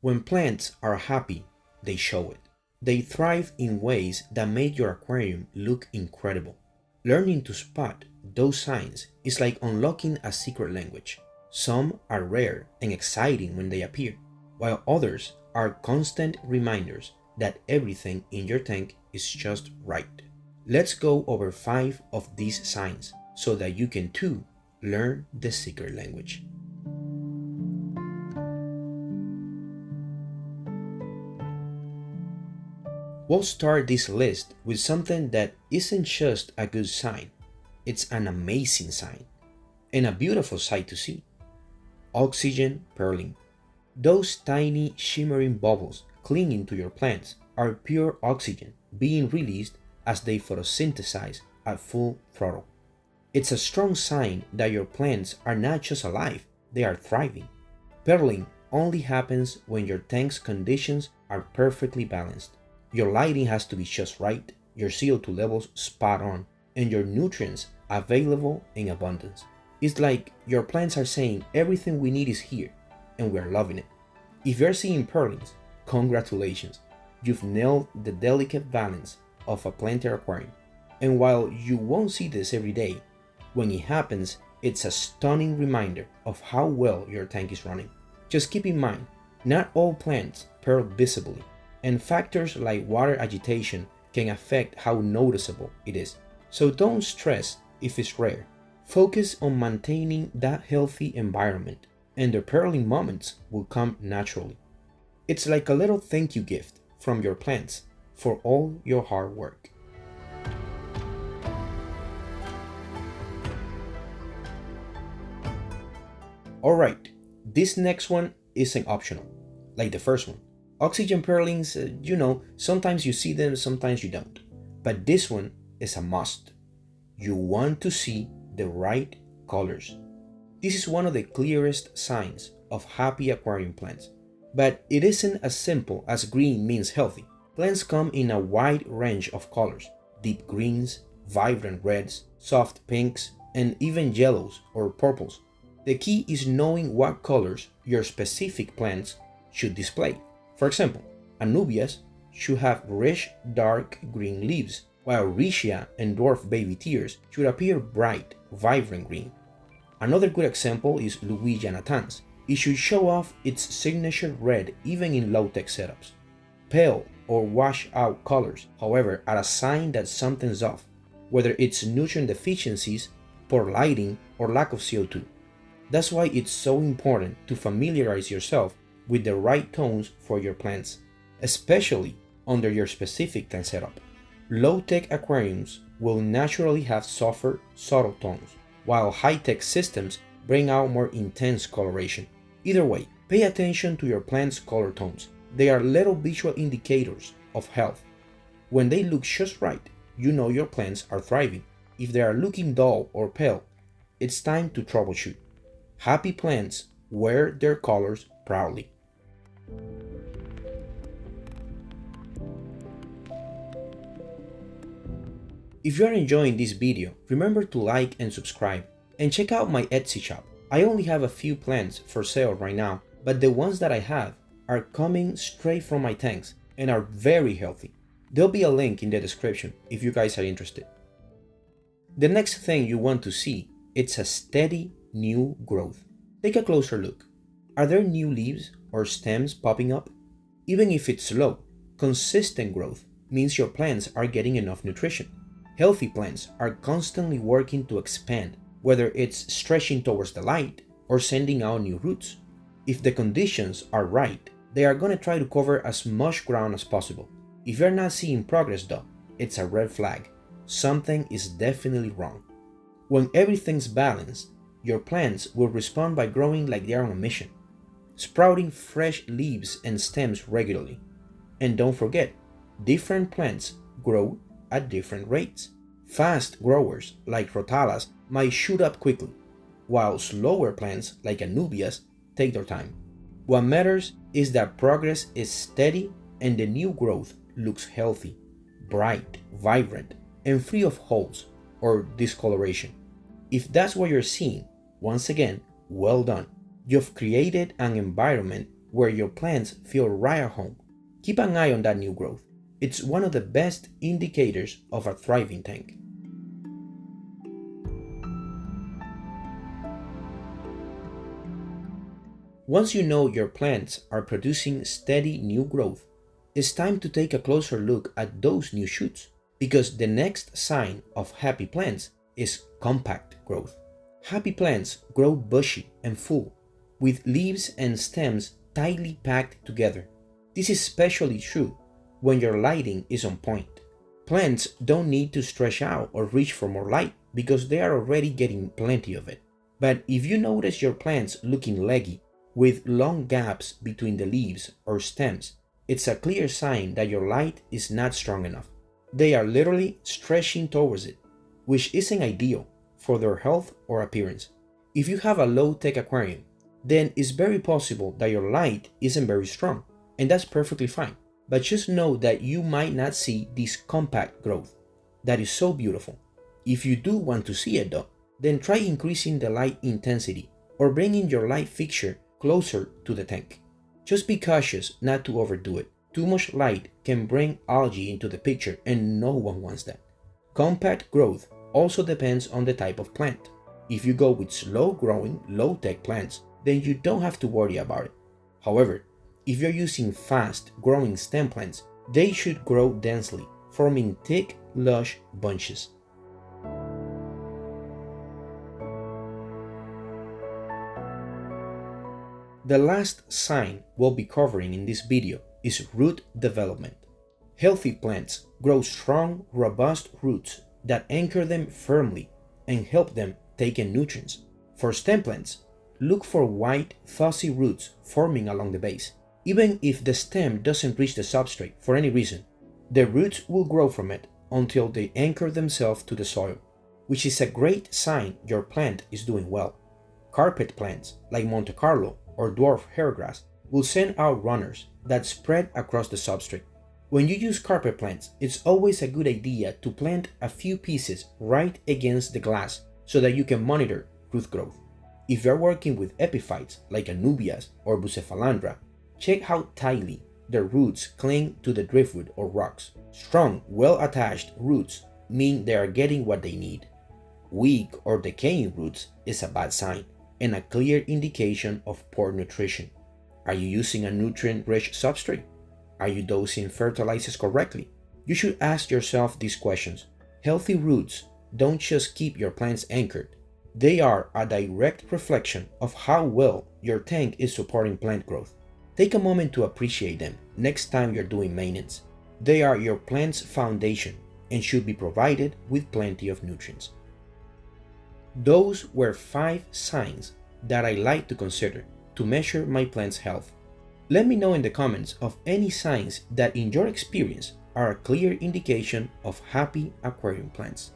When plants are happy, they show it. They thrive in ways that make your aquarium look incredible. Learning to spot those signs is like unlocking a secret language. Some are rare and exciting when they appear, while others are constant reminders that everything in your tank is just right. Let's go over 5 of these signs so that you can too learn the secret language. We'll start this list with something that isn't just a good sign, it's an amazing sign and a beautiful sight to see. Oxygen pearling. Those tiny shimmering bubbles clinging to your plants are pure oxygen being released as they photosynthesize at full throttle. It's a strong sign that your plants are not just alive, they are thriving. Pearling only happens when your tank's conditions are perfectly balanced. Your lighting has to be just right, your CO2 levels spot on, and your nutrients available in abundance. It's like your plants are saying everything we need is here, and we are loving it. If you're seeing pearlings, congratulations, you've nailed the delicate balance of a planter aquarium. And while you won't see this every day, when it happens, it's a stunning reminder of how well your tank is running. Just keep in mind, not all plants pearl visibly, and factors like water agitation can affect how noticeable it is. So don't stress if it's rare. Focus on maintaining that healthy environment, and the pearling moments will come naturally. It's like a little thank you gift from your plants for all your hard work. Alright, this next one isn't optional, like the first one. Oxygen pearlings, sometimes you see them, sometimes you don't. But this one is a must. You want to see the right colors. This is one of the clearest signs of happy aquarium plants. But it isn't as simple as green means healthy. Plants come in a wide range of colors: deep greens, vibrant reds, soft pinks, and even yellows or purples. The key is knowing what colors your specific plants should display. For example, Anubias should have rich dark green leaves, while Riccia and dwarf baby tears should appear bright, vibrant green. Another good example is Louisiana Natans. It should show off its signature red even in low-tech setups. Pale or washed-out colors, however, are a sign that something's off, whether it's nutrient deficiencies, poor lighting, or lack of CO2. That's why it's so important to familiarize yourself with the right tones for your plants, especially under your specific tank setup. Low-tech aquariums will naturally have softer, subtle tones, while high-tech systems bring out more intense coloration. Either way, pay attention to your plant's color tones. They are little visual indicators of health. When they look just right, you know your plants are thriving. If they are looking dull or pale, it's time to troubleshoot. Happy plants wear their colors proudly. If you are enjoying this video, remember to like and subscribe, and check out my Etsy shop. I only have a few plants for sale right now, but the ones that I have are coming straight from my tanks and are very healthy. There'll be a link in the description if you guys are interested. The next thing you want to see is a steady new growth. Take a closer look. Are there new leaves or stems popping up? Even if it's slow, consistent growth means your plants are getting enough nutrition. Healthy plants are constantly working to expand, whether it's stretching towards the light or sending out new roots. If the conditions are right, they are going to try to cover as much ground as possible. If you're not seeing progress though, it's a red flag. Something is definitely wrong. When everything's balanced, your plants will respond by growing like they are on a mission, sprouting fresh leaves and stems regularly. And don't forget, different plants grow at different rates. Fast growers like Rhotalas might shoot up quickly, while slower plants like Anubias take their time. What matters is that progress is steady and the new growth looks healthy, bright, vibrant, and free of holes or discoloration. If that's what you're seeing, once again, well done. You've created an environment where your plants feel right at home. Keep an eye on that new growth. It's one of the best indicators of a thriving tank. Once you know your plants are producing steady new growth, it's time to take a closer look at those new shoots, because the next sign of happy plants is compact growth. Happy plants grow bushy and full, with leaves and stems tightly packed together. This is especially true when your lighting is on point. Plants don't need to stretch out or reach for more light because they are already getting plenty of it. But if you notice your plants looking leggy, with long gaps between the leaves or stems, it's a clear sign that your light is not strong enough. They are literally stretching towards it, which isn't ideal for their health or appearance. If you have a low-tech aquarium, then it's very possible that your light isn't very strong, and that's perfectly fine. But just know that you might not see this compact growth that is so beautiful. If you do want to see it though, then try increasing the light intensity or bringing your light fixture closer to the tank. Just be cautious not to overdo it. Too much light can bring algae into the picture and no one wants that. Compact growth also depends on the type of plant. If you go with slow growing, low tech plants, then you don't have to worry about it. However, if you're using fast growing stem plants, they should grow densely, forming thick, lush bunches. The last sign we'll be covering in this video is root development. Healthy plants grow strong, robust roots that anchor them firmly and help them take in nutrients. For stem plants, look for white, fuzzy roots forming along the base. Even if the stem doesn't reach the substrate for any reason, the roots will grow from it until they anchor themselves to the soil, which is a great sign your plant is doing well. Carpet plants like Monte Carlo or dwarf hairgrass will send out runners that spread across the substrate. When you use carpet plants, it's always a good idea to plant a few pieces right against the glass so that you can monitor root growth. If you're working with epiphytes like Anubias or Bucephalandra, check how tightly their roots cling to the driftwood or rocks. Strong, well-attached roots mean they are getting what they need. Weak or decaying roots is a bad sign and a clear indication of poor nutrition. Are you using a nutrient-rich substrate? Are you dosing fertilizers correctly? You should ask yourself these questions. Healthy roots don't just keep your plants anchored. They are a direct reflection of how well your tank is supporting plant growth. Take a moment to appreciate them next time you're doing maintenance. They are your plant's foundation and should be provided with plenty of nutrients. Those were 5 signs that I like to consider to measure my plant's health. Let me know in the comments of any signs that in your experience are a clear indication of happy aquarium plants.